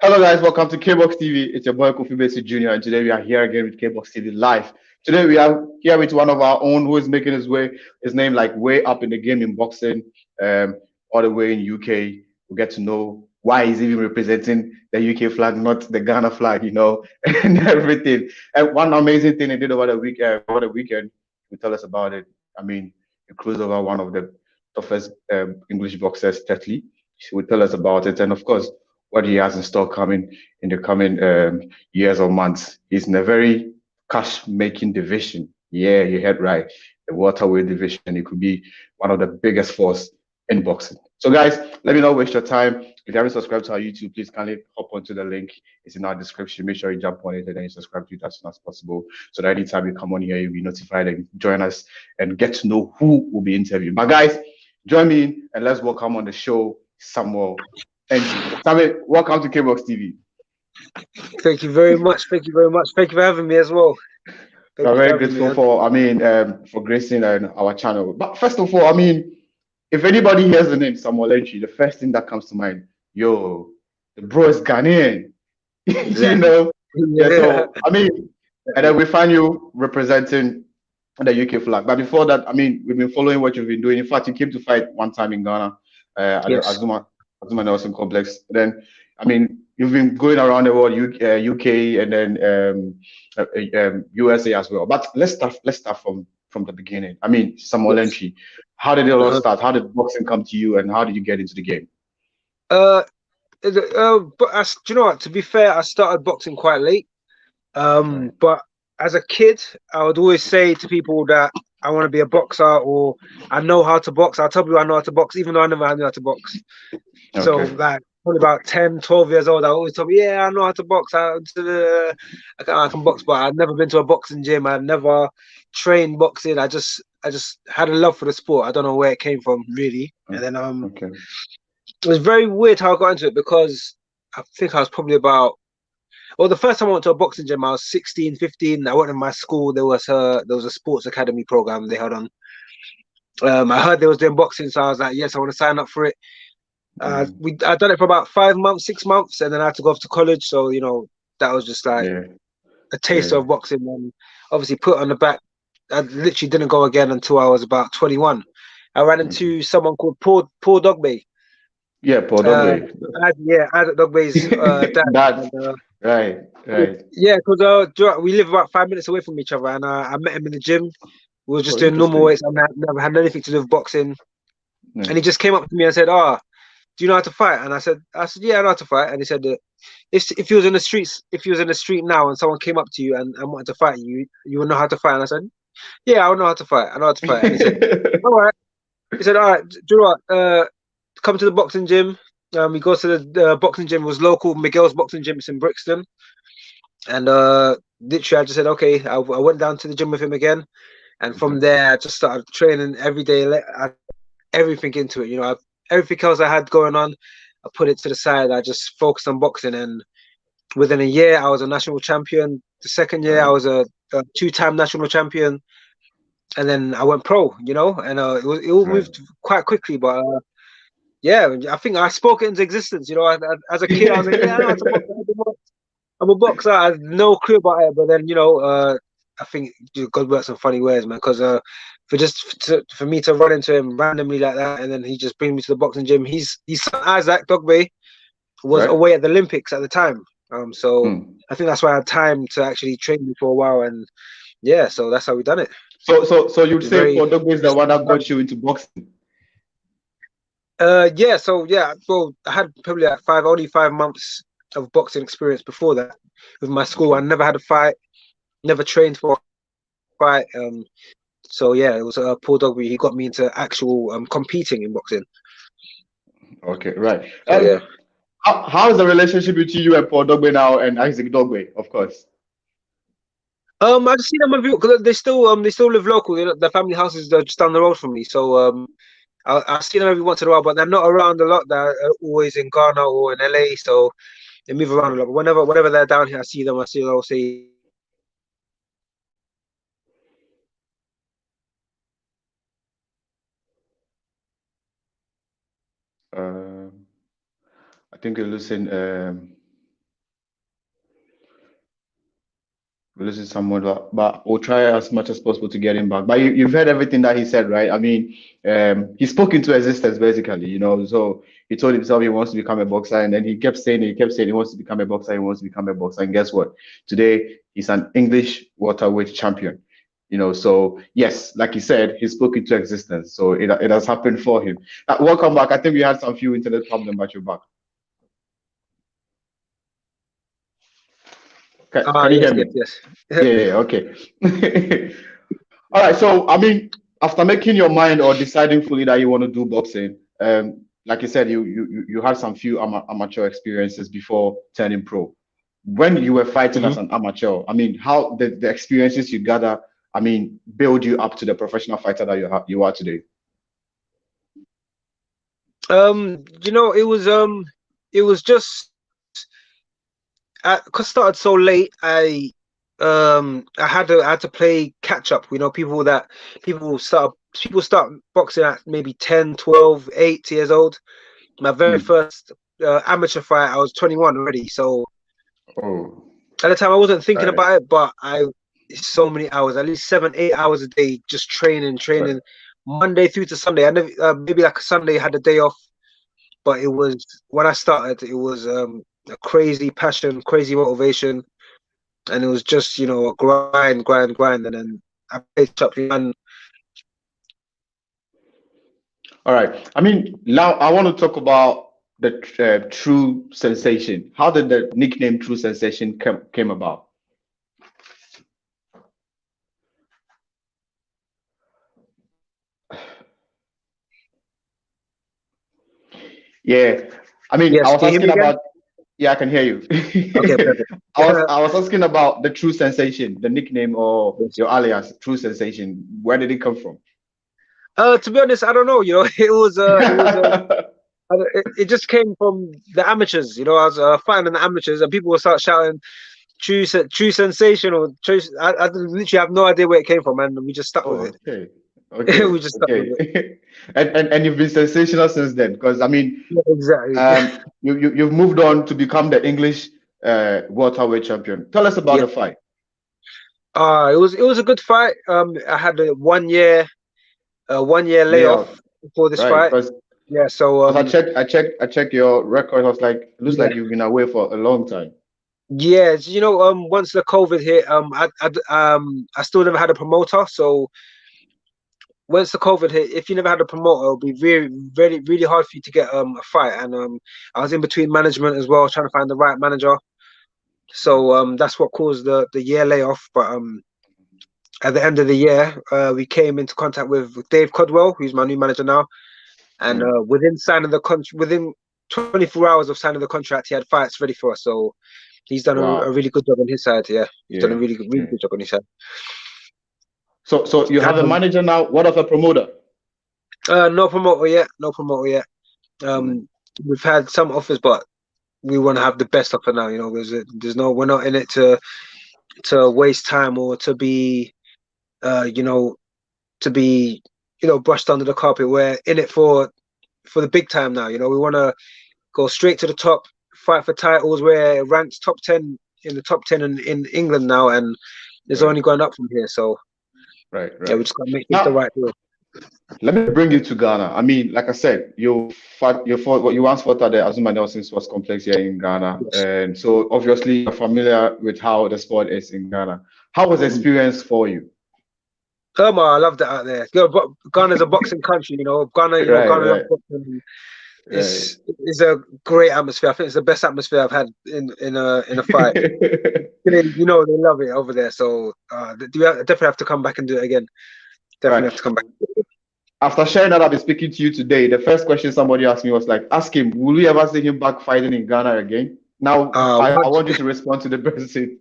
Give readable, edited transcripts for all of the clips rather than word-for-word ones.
Hello guys, welcome to Kboxtv. It's your boy BAISIE Jr. and today we are here again with Kboxtv live. Today we are here with one of our own who is making his name like way up in the game in boxing, um, all the way in UK. We get to know why he's even representing the UK flag, not the Ghana flag, and everything. And one amazing thing he did over the weekend, he tell us about it. I mean, he cruised over one of the toughest English boxers, Tetley. He will tell us about it, and of course what he has in store coming in the coming years or months. He's in a very cash making division. Yeah, you heard right. The welterweight division. It could be one of the biggest force in boxing. So, guys, let me not waste your time. If you haven't subscribed to our YouTube, please kindly hop onto the link. It's in our description. Make sure you jump on it and then you subscribe to it as soon as possible. So that anytime you come on here, you'll be notified and join us and get to know who will be interviewed. But guys, join me in and let's welcome on the show Samuel. And Samuel, welcome to Kboxtv. Thank you very much. Thank you very much. Thank you for having me as well. Thank We're you for very having me, grateful man. for gracing our channel. But first of all, if anybody hears the name Samuel Entry, the first thing that comes to mind, yo, the bro is Ghanaian. you Exactly. know? Yeah, Yeah. so and then we find you representing the UK flag. But before that, we've been following what you've been doing. In fact, you came to fight one time in Ghana, at the Yes. Azuma Nelson complex. Then, you've been going around the world, UK, and then USA as well. But let's start from the beginning. Samuel Yes. Entry, how did it all Uh-huh. start? How did boxing come to you, and how did you get into the game? Uh, do you know what? To be fair, I started boxing quite late. Right. But as a kid, I would always say to people that I want to be a boxer or I know how to box. I'll tell people I know how to box, even though I never knew how to box. So Okay. like probably about 10, 12 years old, I always tell me, yeah, I know how to box. I can box, but I've never been to a boxing gym. I've never trained boxing. I just had a love for the sport. I don't know where it came from really. And then Okay. it was very weird how I got into it because I think I was probably about well, the first time I went to a boxing gym, I was 16, 15. I went in my school. There was a sports academy program they had on. I heard they was doing boxing, so I was like, yes, I want to sign up for it. Mm, I done it for about 5 months, 6 months, and then I had to go off to college. So that was just like yeah. a taste Yeah. of boxing. And obviously put on the back. I literally didn't go again until I was about 21. I ran Okay. into someone called Paul Dogbe. Yeah, Paul Uh, Dogway. Isaac Dogbe's dad. That And, right, right. yeah, because we live about 5 minutes away from each other, and I met him in the gym. We were just Oh, doing normal interesting. weights. I never had anything to do with boxing. Yeah. And he just came up to me and said, "Ah, do you know how to fight?" And I said, "Yeah, I know how to fight." And he said that if you was in the streets, if you was in the street now, and someone came up to you and wanted to fight you, you would know how to fight. And I said, "Yeah, I know how to fight. I know how to fight." And he said, "All right." He said, "All right, do you know what? Come to the boxing gym." We go to the boxing gym. It was local, Miguel's boxing gym. It's in Brixton. And literally, I just said, "Okay." I went down to the gym with him again. And Okay. from there, I just started training every day. I everything into it. Everything else I had going on, I put it to the side. I just focused on boxing, and within a year, I was a national champion. The second year, I Right. was a two-time national champion, and then I went pro. And it all Right. moved quite quickly. But yeah, I think I spoke it into existence. As a kid, I was like, yeah, I know how to box. I'm a boxer. I had no clue about it, but then I think God works in funny ways, man. Because for me to run into him randomly like that, and then he just brings me to the boxing gym. His son Isaac Dogbe was Right. away at the Olympics at the time. So Mm. I think that's why I had time to actually train me for a while, and yeah, so that's how we done it. So you'd It's say very Paul Dogway is the one that got you into boxing? yeah, so yeah, well, I had probably like only 5 months of boxing experience before that with my school. Okay. I never had a fight, never trained for a fight. So yeah, it was Paul Dogby. He got me into actual competing in boxing. Okay. Right. So yeah. How is the relationship between you and Paul Dogway now and Isaac Dogway, of course? I just see them because they still live local. Their family houses are just down the road from me. So I see them every once in a while, but they're not around a lot. They're always in Ghana or in LA, so they move around a lot. But whenever they're down here, I see them. I'll say Um, I think you're losing. We're losing someone, but we'll try as much as possible to get him back. But you've heard everything that he said, right? I mean, he spoke into existence basically, you know. So he told himself he wants to become a boxer, and then he kept saying it, he kept saying he wants to become a boxer, he wants to become a boxer. And guess what? Today he's an English welterweight champion. You know, so yes, like he said, he spoke into existence. So it has happened for him. Welcome back. I think we had some few internet problem, but you're back. Can you Yes, hear me? yes, yes. Yeah, okay. All right. So, I mean, after making your mind or deciding fully that you want to do boxing, like you said, you had some few amateur experiences before turning pro. When you were fighting as Mhm. an amateur, I mean, how the experiences you gather, I mean, build you up to the professional fighter that you are today. It was just because I started so late. I had to play catch up. You know, people start boxing at maybe 10, 12, 8 years old. My very Mm. first amateur fight, I was 21 already. So Oh, at the time, I wasn't thinking right, about it, but so many hours, at least 7, 8 hours a day, just right. training, Monday through to Sunday. I never, maybe like a Sunday, had a day off, but it was when I started, it was a crazy passion, crazy motivation, and it was just a grind, and then I picked up and All right. I mean, now I want to talk about the True Sensation. How did the nickname True Sensation came about? Yeah. I mean, I yes, was can you hear me asking again? about, yeah, I can hear you. Okay, perfect. I was asking about the True Sensation, the nickname or Yes. your alias, True Sensation. Where did it come from? To be honest, I don't know. It just came from the amateurs. I was fighting in the amateurs, and people would start shouting true sensation or true. I literally have no idea where it came from, and we just stuck with Oh, it. okay. Okay. We just stuck with it. Okay. And you've been sensational since then, because I mean, Yeah, exactly. you've moved on to become the English welterweight champion. Tell us about Yeah. the fight. It was a good fight. I had a 1 year Layout, layoff before this right? fight. Because Yeah. So I checked your record. I was like, it looks yeah. like you've been away for a long time. Yeah. Once the COVID hit, I still never had a promoter. So once the COVID hit, if you never had a promoter, it'll be very, very, really hard for you to get a fight. And I was in between management as well, trying to find the right manager. So that's what caused the year layoff. But at the end of the year, we came into contact with Dave Codwell, who's my new manager now. And Mm. within 24 hours of signing the contract, he had fights ready for us. So he's done a Wow. really good job on his side. Yeah, he's done a Yeah. really Yeah. good job on his side. So you have a And, manager now. What of a promoter? no promoter yet. No promoter yet. Mm. We've had some offers, but we want to have the best offer now. We're not in it to waste time or to be, uh, you know, to be, brushed under the carpet. We're in it for the big time now. We want to go straight to the top, fight for titles. We're ranked top 10 in the top 10 in England now, and there's Right. only going up from here. So Right. yeah, we Right. just got to make this the Now, right deal. let me bring you to Ghana. I mean, like I said, you once fought at the Azuma Nelson Sports Complex here in Ghana, Yes. and so obviously you're familiar with how the sport is in Ghana. How was the Mhm. experience for you? I love that out there. Ghana's a boxing country. Right. Ghana loves Right. boxing. Right. It's a great atmosphere. I think it's the best atmosphere I've had in a fight. They love it over there. So definitely have to come back and do it again. Definitely have to Right. come back. After sharing that I've been speaking to you today, the first question somebody asked me was like, ask him, will we ever see him back fighting in Ghana again? Now, I want you to respond to the person.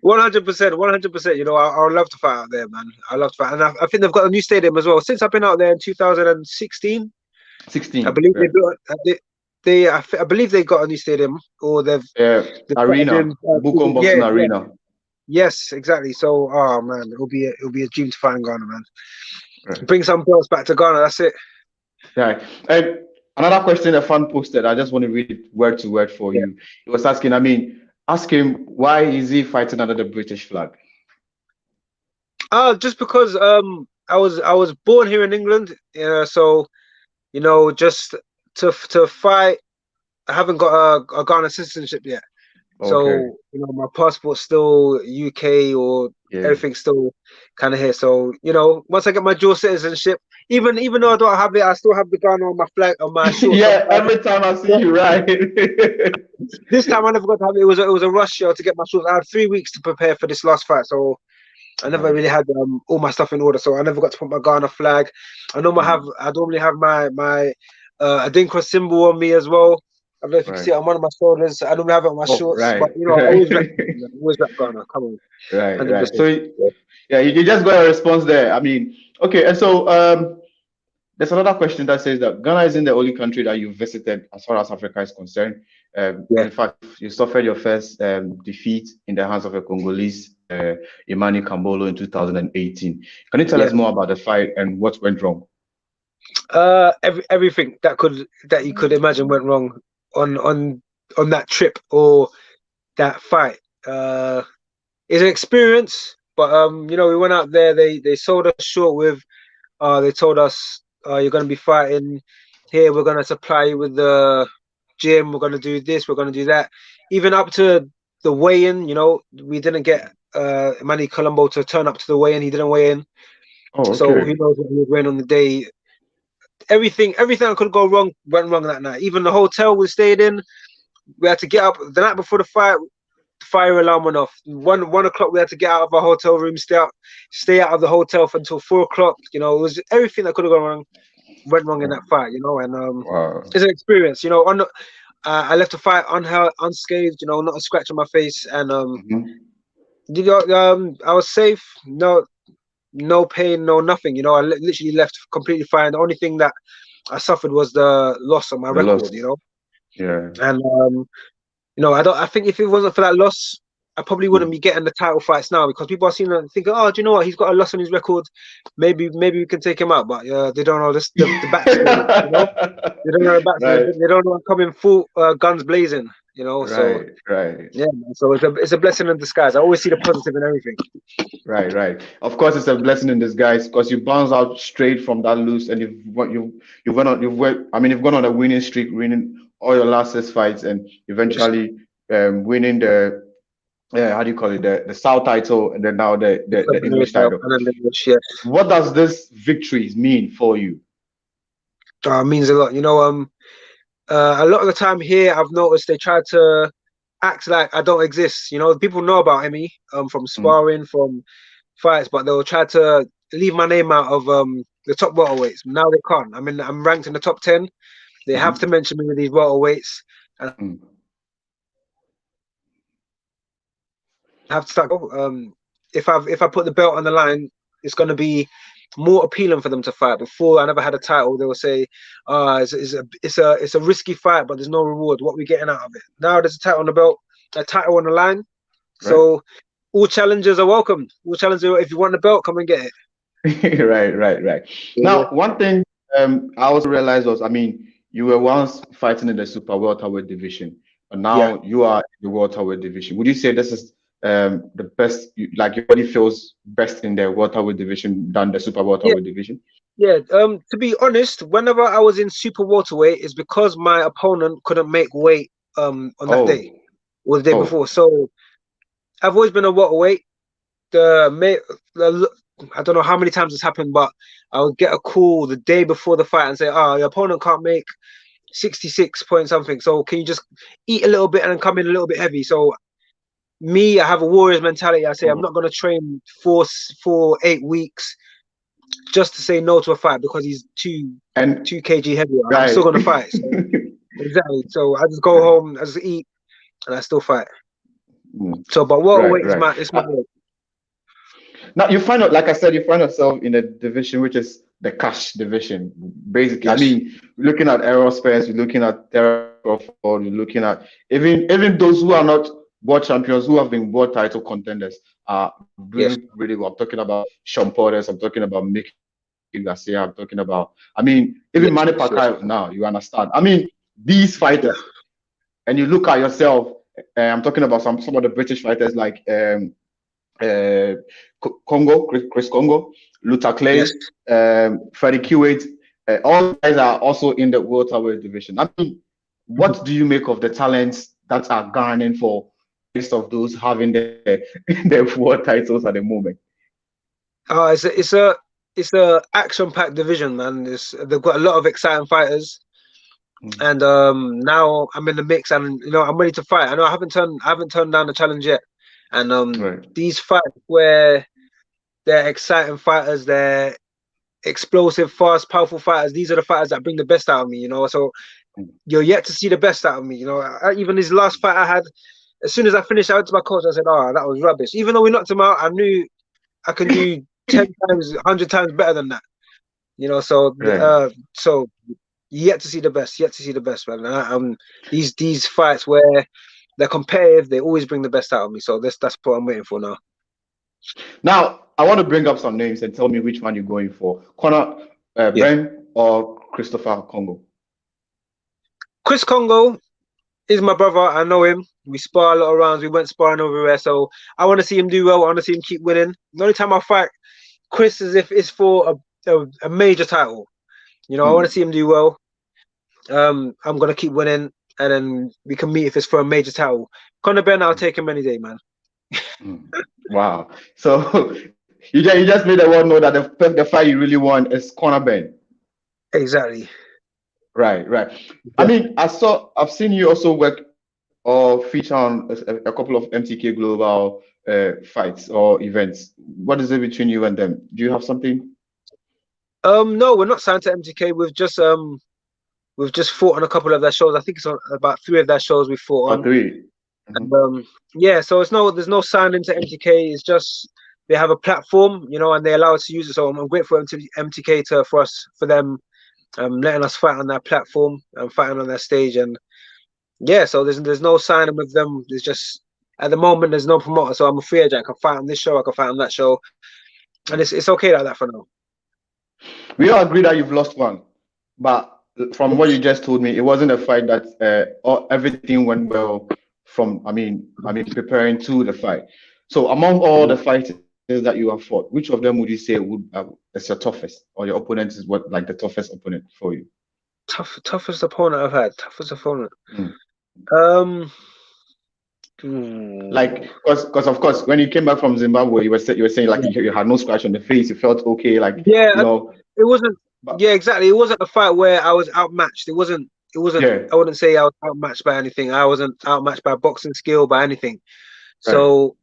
100%, 100%. I would love to fight out there, man. I love to fight, and I think they've got a new stadium as well. Since I've been out there in 2016, I 16, believe they right? built. I believe they got a new stadium, or they've got a Arena, Bukom yeah, Boxing yeah, Arena. yes, exactly. So, oh man, it'll be a dream to fight in Ghana, man. Right. Bring some girls back to Ghana. That's it. Right. And another question a fan posted, I just want to read it word to word for Yeah. you. He was asking, I mean, Ask him why is he fighting under the British flag? Just because I was born here in England, so you know, just to fight. I haven't got a Ghana citizenship yet. Okay. So, you know, my passport's still UK or Yeah. everything's still kind of here. So, you know, once I get my dual citizenship, even though I don't have it, I still have the Ghana on my flag on my shorts. Yeah, every time I see you, right? This time I never got to have it. It was a rush to get my shorts. I had 3 weeks to prepare for this last fight, so I never Right. really had all my stuff in order. So I never got to put my Ghana flag. I normally have my Adinkra symbol on me as well. I don't know if you can see Right. it on one of my shoulders. I don't have it on my Oh, shorts, right. but you know, I Right. always rep, I always rep Ghana. Come on, Right. Right. 100%. So yeah, you just got a response there. I mean, okay, and so there's another question that says that Ghana isn't the only country that you visited as far as Africa is concerned. Yeah, In fact, you suffered your first defeat in the hands of a Congolese, Imani Kambolo, in 2018. Can you tell yeah. us more about the fight and what went wrong? Everything that you could imagine went wrong on on that trip or that fight. It's an experience, but you know, we went out there. They sold us short with. They told us, you're going to be fighting here. We're going to supply you with the gym. We're going to do this. We're going to do that. Even up to the weigh-in, you know, we didn't get Manny Colombo to turn up to the weigh-in. He didn't weigh in. Oh, So who okay. knows what he was wearing on the day. Everything that could go wrong went wrong that night. Even the hotel we stayed in, we had to get up the night before the fight. Fire alarm went off. One o'clock we had to get out of our hotel room, stay out of the hotel for until 4 o'clock. You know, it was everything that could have gone wrong went wrong in that fight. You know, and Wow. it's an experience. You know, I left the fight unscathed. You know, not a scratch on my face, and Mhm. you know, I was safe. No pain, no nothing. You know, I literally left completely fine. The only thing that I suffered was the loss of my The record. You loss. know, Yeah. and you know, I think if it wasn't for that loss, I probably wouldn't be getting the title fights now because people are seeing it and thinking, oh, do you know what? He's got a loss on his record. Maybe we can take him out, but they don't know this the backstory. You know, they don't know the backstory. Right. They don't know I'm coming full guns blazing. You know, so Right. Right. yeah, man. So it's a blessing in disguise. I always see the positive in everything. Right, right. Of course, it's a blessing in disguise because you bounce out straight from that loose, and you've went on I mean, you've gone on a winning streak, winning all your last 6 fights, and Yes. eventually winning the how do you call it, the South title, and then now the English title. And then yes, What does this victories mean for you? means a lot. You know, a lot of the time here, I've noticed they try to act like I don't exist. You know, people know about me from Mm, sparring, from fights, but they'll try to leave my name out of the top welterweights. Now they can't. I'm ranked in the top 10. They have to mhm, mention me with these welterweights, and mm. I have to start. If I put the belt on the line, it's going to be more appealing for them to fight. Before I never had a title, they will say, it's a risky fight, but there's no reward. What are we getting out of it? Now there's a title on the belt, a title on the line. Right. So all challengers are welcome. All challengers, if you want the belt, come and get it. Right, right, right. Yeah, Now, one thing I also realized was, I mean, you were once fighting in the super welterweight division, but yeah, now you are in the welterweight division. Would you say this is the best, like your body feels best in the welterweight division than the super yeah, welterweight division? yeah. To be honest, whenever I was in super welterweight, it's because my opponent couldn't make weight on that day Oh, or the day oh, before. So I've always been a welterweight. The I don't know how many times it's happened, but I would get a call the day before the fight and say, "Oh, your opponent can't make 66 point something. So can you just eat a little bit and then come in a little bit heavy?" So me, I have a warrior's mentality. I say I'm oh, not going to train for 8 weeks just to say no to a fight because he's two and two kg heavier. I'm still right. going to fight. So exactly. So I just go home, I just eat, and I still fight. Mm, So, but right, welterweight is right. my weight. Now you find out, like I said, you find yourself in a division which is the cash division. Basically, I Yes. mean, looking at aerospace, you're looking at Terra Crawford, you're looking at even those who are not world champions, who have been world title contenders, are Yes. doing really well. I'm talking about Sean Porter, I'm talking about Mickey Garcia, I'm talking about, I mean, even Yes. Manny Yes. Yes. Pacquiao now, you understand. I mean, these Yeah. fighters, and you look at yourself I'm talking about some of the British fighters like Congo, Chris Congo, Luther Clay, Yes. Freddie Kiwit. All guys are also in the welterweight division. I mean, what do you make of the talents that are garnering for list of those having the world titles at the moment? It's a action-packed division, man. They've got a lot of exciting fighters, and now I'm in the mix, and I'm ready to fight. I know I haven't turned down the challenge yet, and Right. these fights where they're exciting fighters, they're explosive, fast, powerful fighters. These are the fighters that bring the best out of me, So you're yet to see the best out of me, Even this last fight I had, as soon as I finished, I went to my coach. I said, "Oh, that was rubbish." Even though we knocked him out, I knew I can do 10 times, 100 times better than that. Right. So yet to see the best, man. These fights where they're competitive, they always bring the best out of me. So that's what I'm waiting for now. Now, I want to bring up some names and tell me which one you're going for. Conor Yeah. Ben or Christopher Congo? Chris Congo is my brother. I know him. We spar a lot of rounds. We went sparring everywhere. So I want to see him do well. I want to see him keep winning. The only time I fight Chris is if it's for a major title. I want to see him do well. I'm gonna keep winning, and then we can meet if it's for a major title. Conor Ben, I'll take him any day, man. Wow. So you just made the world know that the fight you really want is Conor Ben. Exactly. Right. I mean, I've seen you also work or feature on a couple of MTK Global fights or events. What is it between you and them? Do you have something? No, we're not signed to MTK. We've just fought on a couple of their shows. I think it's on about 3 of their shows we fought on. Three. And yeah, so there's no signing to MTK. It's just they have a platform, and they allow us to use it. So I'm grateful to MTK for them letting us fight on that platform and fighting on that stage. And yeah, so there's no signing with them. There's just at the moment there's no promoter, so I'm a free agent. I can fight on this show, I can fight on that show, and it's okay like that for now. We all agree that you've lost one, but from what you just told me, it wasn't a fight that everything went well from. I mean, preparing to the fight. So among all the fighters that you have fought, which of them would you say is your toughest, or your opponent is like the toughest opponent for you? Toughest opponent I've had. Toughest opponent. Like, because of course, when you came back from Zimbabwe, you were saying like you had no scratch on the face, you felt okay, like it wasn't. Yeah, exactly. It wasn't a fight where I was outmatched. It wasn't. Yeah. I wouldn't say I was outmatched by anything. I wasn't outmatched by boxing skill, by anything. Right. So,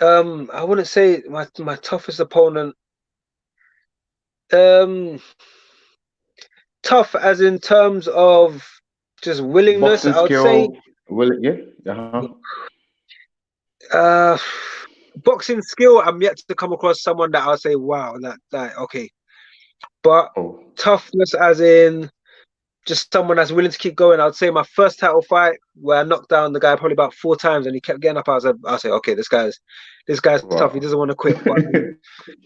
I wouldn't say my toughest opponent. Tough as in terms of just willingness. Boxing I would skill, say. Boxing skill, I'm yet to come across someone that I'll say, wow, that okay. But toughness as in just someone that's willing to keep going. I'd say my first title fight where I knocked down the guy probably about 4 times and he kept getting up, I'll say, okay, this guy's tough. He doesn't want to quit. But,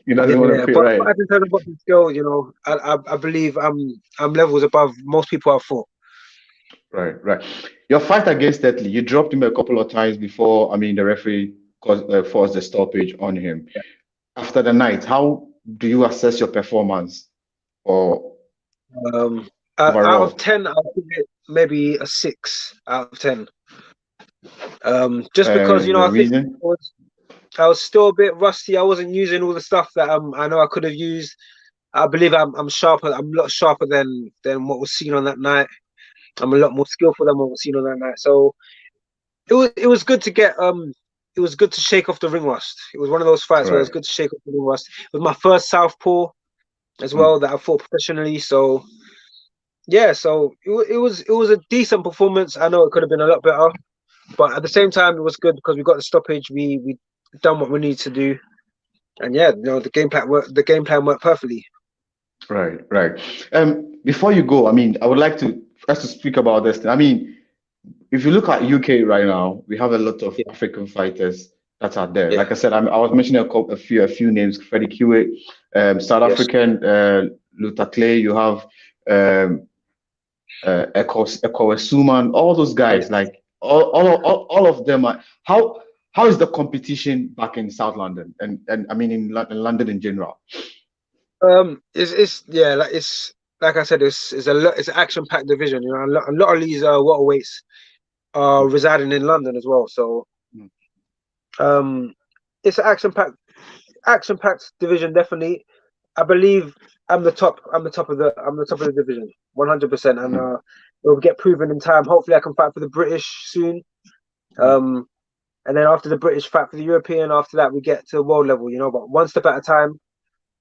he doesn't want to quit, right? But in terms of boxing skill, I believe I'm levels above most people I've fought. Right. Your fight against Tetley, you dropped him a couple of times before. I mean, the referee forced the stoppage on him. Yeah. After the night, how do you assess your performance? Or out of 10, I'll give it maybe a 6 out of 10. Just because I think I was still a bit rusty. I wasn't using all the stuff that I know I could have used. I believe I'm sharper. I'm a lot sharper than what was seen on that night. I'm a lot more skillful than what was seen on that night. So it was good to get it was good to shake off the ring rust. It was one of those fights where it was good to shake off the ring rust. It was my first southpaw as well that I fought professionally. So yeah, so it was a decent performance. I know it could have been a lot better, but at the same time it was good because we got the stoppage. We done what we need to do, and yeah, the game plan worked. The game plan worked perfectly. Right. Before you go, I mean, I would like to first to speak about this. I mean, if you look at UK right now, we have a lot of African fighters that are there. Like I said, I was mentioning a few names: Freddie Kiwit, South African Luther Clay. You have Eko Suman, all those guys. Like all of them are how is the competition back in South London and I mean in London in general? It's yeah, like it's like I said, it's a lot, it's an action-packed division. You know, a lot of these welterweights are residing in London as well. So Mm. um, it's an action-packed division. Definitely, I believe I'm the top. I'm the top of the division, 100%, and Mm. it will get proven in time. Hopefully, I can fight for the British soon. Mm. And then after the British, fight for the European. After that, we get to world level. You know, but one step at a time.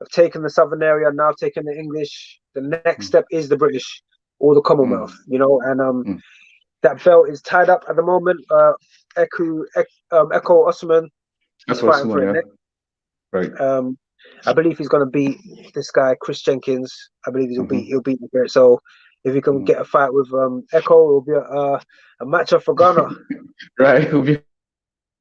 I've taken the Southern area, now I've taken the English. The next Mm. step is the British or the Commonwealth, Mm. you know, and Mm. that belt is tied up at the moment. Echo Osman, he's Echo fighting soon, for it yeah. next. Right. I believe he's gonna beat this guy, Chris Jenkins. I believe Mm-hmm. he'll beat him for it. So if he can Mm. get a fight with Echo, it'll be a matchup for Ghana. Right. It will be explosive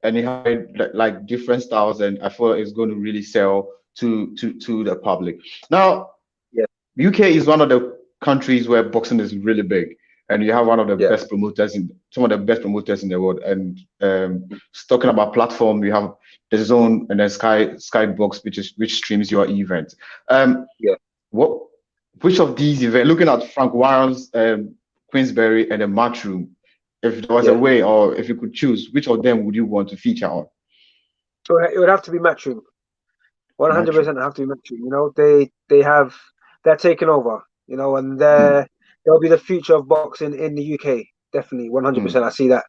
and he had like different styles and I feel it's going to really sell to the public. Now, Yeah, UK is one of the countries where boxing is really big, and you have one of the yeah, best promoters in some of the best promoters in the world. And talking about platform, you have the Zone and then Skybox, which streams your event. Um, yeah, what which of these events? Looking at Frank Warren's Queensberry and the Matchroom, if there was a yeah. way or if you could choose, which of them would you want to feature on? So it would have to be Matchroom. Matchroom. 100% have to be Matchroom. You know, they're taking over. You know, and Mm, they'll be the future of boxing in the UK. Definitely, mm, 100%. I see that.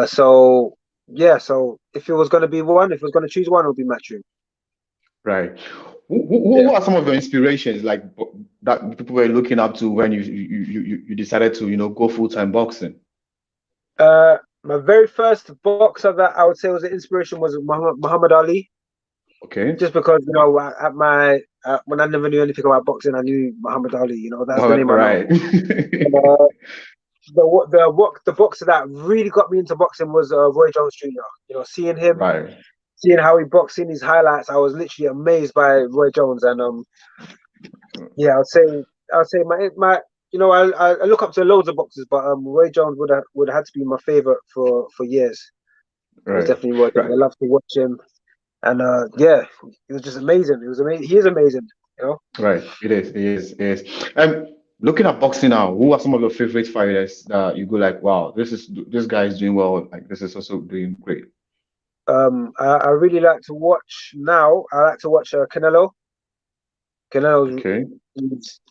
So yeah. So if it was going to be one, if it was going to choose one, it would be Matchroom. right. Who Yeah. are some of your inspirations, like that people were looking up to when you decided to go full time boxing? My very first boxer that I would say was an inspiration was Muhammad Ali. Okay. Just because at my when I never knew anything about boxing, I knew Muhammad Ali. You know, that's the Well, name I know. right. Uh, the boxer that really got me into boxing was Roy Jones Jr. You know, Right. seeing how he boxed, seeing his highlights, I was literally amazed by Roy Jones. And yeah, I'd say my you know I look up to loads of boxers, but Roy Jones would have had to be my favorite for years. It was Right. definitely Roy Jones. Right. I love to watch him, and yeah, it was just amazing. It was amazing. He is amazing. You know. Right. It is. It is. It is. Looking at boxing now, who are some of your favorite fighters that you go like, wow, this guy is doing well. Like this is also doing great. I really like to watch now. I like to watch Canelo. Canelo's Okay.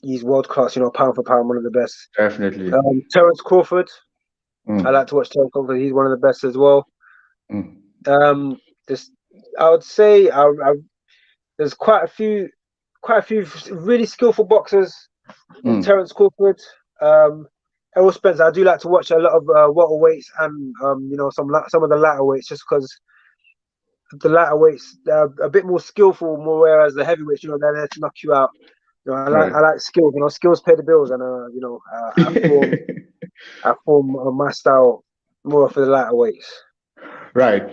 he's world class. You know, pound for pound, one of the best. Definitely. Terence Crawford. I like Mm, to watch Terence Crawford. He's one of the best as well. mm, Um, this I would say there's quite a few really skillful boxers in mm. Terence Crawford. Um, Errol Spence. I do like to watch a lot of welterweights and you know some of the lighter weights just because the lighter weights they're a bit more skillful, more whereas the heavyweights, you know, they're there to knock you out. You know, Right. I like skills. You know, skills pay the bills, and you know, I form my style more for the lighter weights. Right.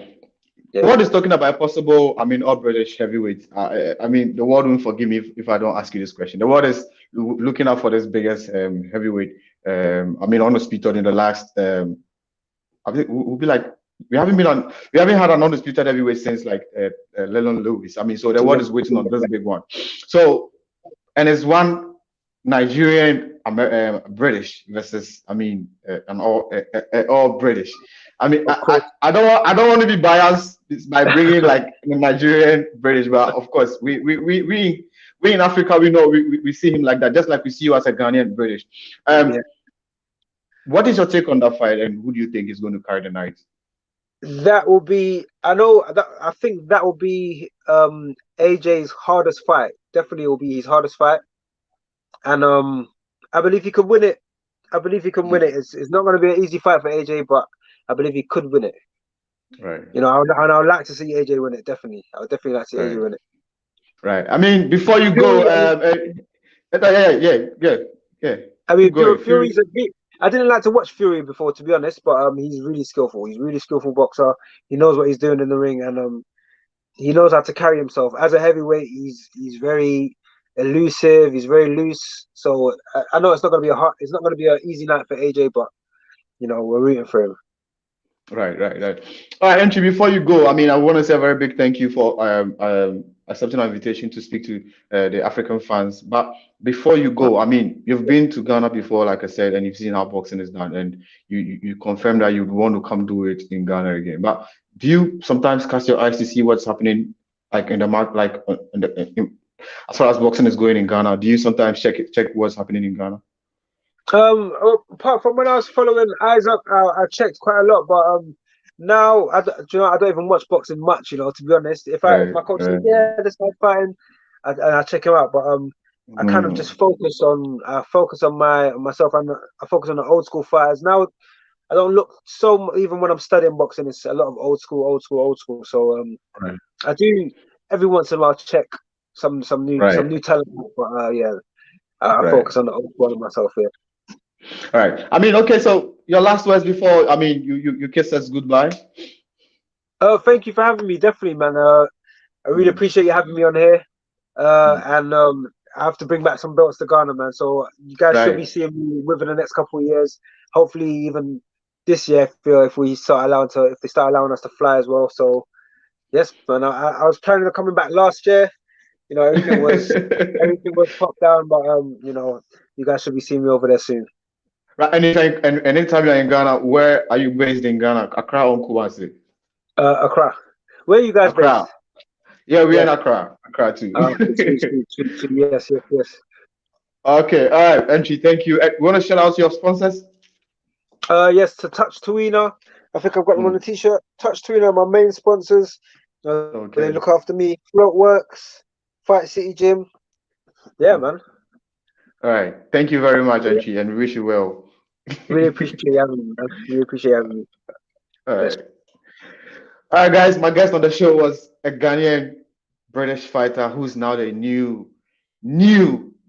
The Yeah. world is talking about possible, I mean, all British heavyweights. I mean, the world won't forgive me if I don't ask you this question. The world is looking out for this biggest heavyweight. I mean, undisputed in the last. I think we'll be like we haven't had an undisputed heavyweight since like Leland Lewis. I mean, so the world is waiting on this big one. So and it's one Nigerian British versus I mean an all British. I mean Of course. I don't want to be biased by bringing like the Nigerian British, but of course we in Africa we know we see him like that, just like we see you as a Ghanaian British. Yeah. Um, what is your take on that fight, and who do you think is going to carry the night? That will be. I think that will be AJ's hardest fight. Definitely will be his hardest fight, and I believe he could win it. I believe he can win Mm, it. It's not going to be an easy fight for AJ, but I believe he could win it. right, You know, I would like to see AJ win it. Definitely, I would definitely like to see AJ right, win it. right. I mean, before you go, Fury, yeah, yeah. I Keep mean, going, Fury. Fury's a bit. I didn't like to watch Fury before, to be honest, but he's really skillful. He's a really skillful boxer. He knows what he's doing in the ring, and he knows how to carry himself as a heavyweight. He's very elusive. He's very loose. So I know it's not gonna be it's not gonna be an easy night for AJ, but you know, we're rooting for him. Right. All right, Antwi, before you go, I mean, I want to say a very big thank you for accepting our invitation to speak to the African fans. But before you go, I mean, you've been to Ghana before, like I said, and you've seen how boxing is done, and you confirmed that you'd want to come do it in Ghana again. But do you sometimes cast your eyes to see what's happening, like in the mark, like as far as boxing is going in Ghana? Do you sometimes check what's happening in Ghana? Apart from when I was following Isaac, I checked quite a lot, but now do you know, I don't even watch boxing much. You know, to be honest, if Right. my coach says, yeah, this guy's fighting, and I check him out. But I kind of just focus on myself, and I focus on the old school fighters. Now I don't look even when I'm studying boxing, it's a lot of old school. So Right. I do every once in a while check some Right. new talent, but yeah, I Right. focus on the old school and myself here. All right. I mean, okay, so your last words before, I mean, you kiss us goodbye. Thank you for having me. Definitely, man. I really appreciate you having me on here. And I have to bring back some belts to Ghana, man. So you guys should be Right. seeing me within the next couple of years. Hopefully, even this year, if we start if they start allowing us to fly as well. So yes, man. I was planning on coming back last year. You know, everything was popped down, but you know, you guys should be seeing me over there soon. Right. Anytime you're in Ghana, where are you based in Ghana? Accra or Kumasi? Accra. Where are you guys based? Accra. Yeah, we're in Yeah. Accra. Accra too. Sweet. Yes. Okay. All right, Entry. Thank you. You want to shout out to your sponsors? Yes, to Touch Tawina. I think I've got them on the t-shirt. Touch Tawina are my main sponsors. They look after me. Float Works, Fight City Gym. Yeah, man. All right. Thank you very much, Entry, and we wish you well. Really appreciate you having me, man. Really appreciate having me. All right. All right, guys. My guest on the show was a Ghanaian British fighter who's now the new.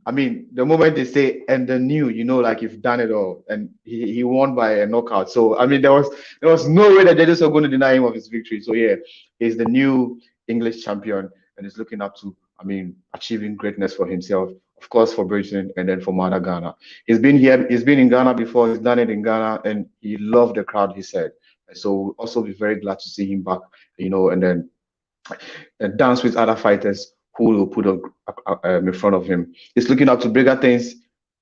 I mean, the moment they say and the new, you know, like you've done it all, and he won by a knockout. So I mean, there was no way that judges were going to deny him of his victory. So yeah, he's the new English champion, and he's looking up to, I mean, achieving greatness for himself, of course, for Britain and then for Mother Ghana. He's been here, he's been in Ghana before, he's done it in Ghana, and he loved the crowd. He said, and so we'll also be very glad to see him back, you know, and then dance with other fighters who will put in front of him. He's looking up to bigger things,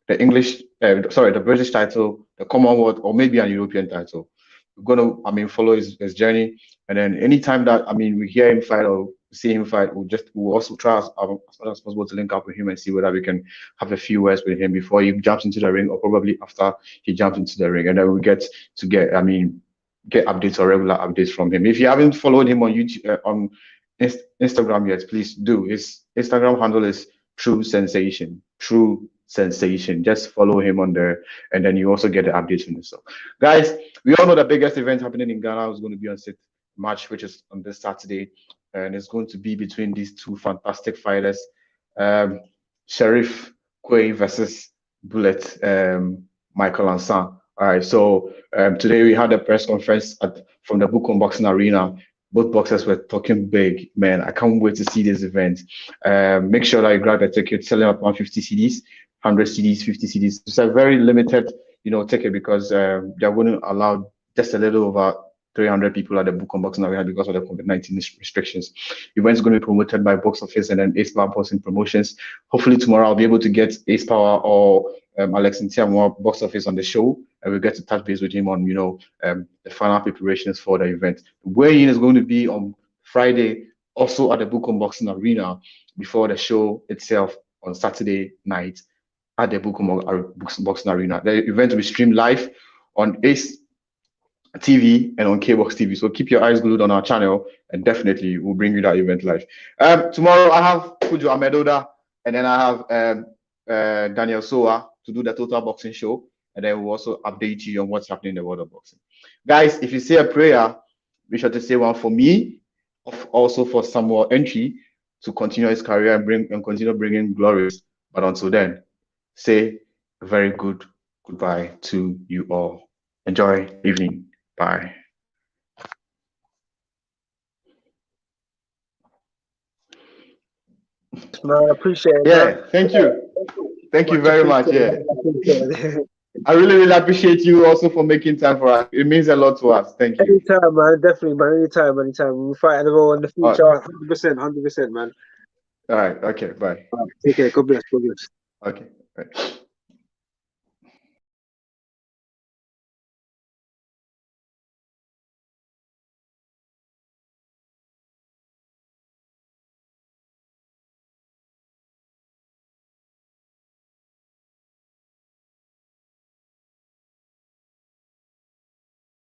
the British title, the Commonwealth, or maybe an European title. We're gonna, I mean, follow his journey, and then anytime that, I mean, we hear him fight or see him fight, we'll also try as much as possible to link up with him and see whether we can have a few words with him before he jumps into the ring, or probably after he jumps into the ring, and then we get updates or regular updates from him. If you haven't followed him on YouTube, on Instagram yet, please do. His Instagram handle is True Sensation. Just follow him on there, and then you also get the updates from himself. Guys, we all know the biggest event happening in Ghana is going to be on 6th March, which is on this Saturday, and it's going to be between these two fantastic fighters, Sheriff Quay versus Bullet, Michael Ansan. All right, so today we had a press conference from the Book Boxing Arena. Both boxers were talking big, man. I can't wait to see this event. Make sure that you grab a ticket, selling up 150 CDs, 100 CDs, 50 CDs. It's a very limited, ticket because they're going to allow just a little over 300 people at the Book Boxing Arena because of the COVID-19 restrictions. The event is going to be promoted by Box Office and then Ace Power Boxing Promotions. Hopefully tomorrow I'll be able to get Ace Power or Alex Ntiamwa Box Office on the show, and we'll get to touch base with him on, the final preparations for the event. The weigh-in is going to be on Friday, also at the Book Boxing Arena, before the show itself on Saturday night at the Book Boxing Arena. The event will be streamed live on Ace TV and on Kboxtv. So keep your eyes glued on our channel, and definitely we'll bring you that event live. Tomorrow I have Kujo Amedoda, and then I have Daniel Soa to do the Total Boxing Show, and then we'll also update you on what's happening in the world of boxing. Guys, if you say a prayer, be sure to say one for me, also for Samuel Antwi to continue his career and continue bringing glories. But until then, say a very goodbye to you all. Enjoy evening. Bye. Man, I appreciate it, Yeah, man. thank you. Thank you Much very much. appreciated. Yeah. Much appreciated. I really, really appreciate you also for making time for us. It means a lot to us. Thank you. Anytime, man. Definitely, man. Anytime. We'll fight in the role in the All future. right. 100%, 100%, man. All right. Okay. Bye. All right, take care. God bless. God bless. Okay. Right.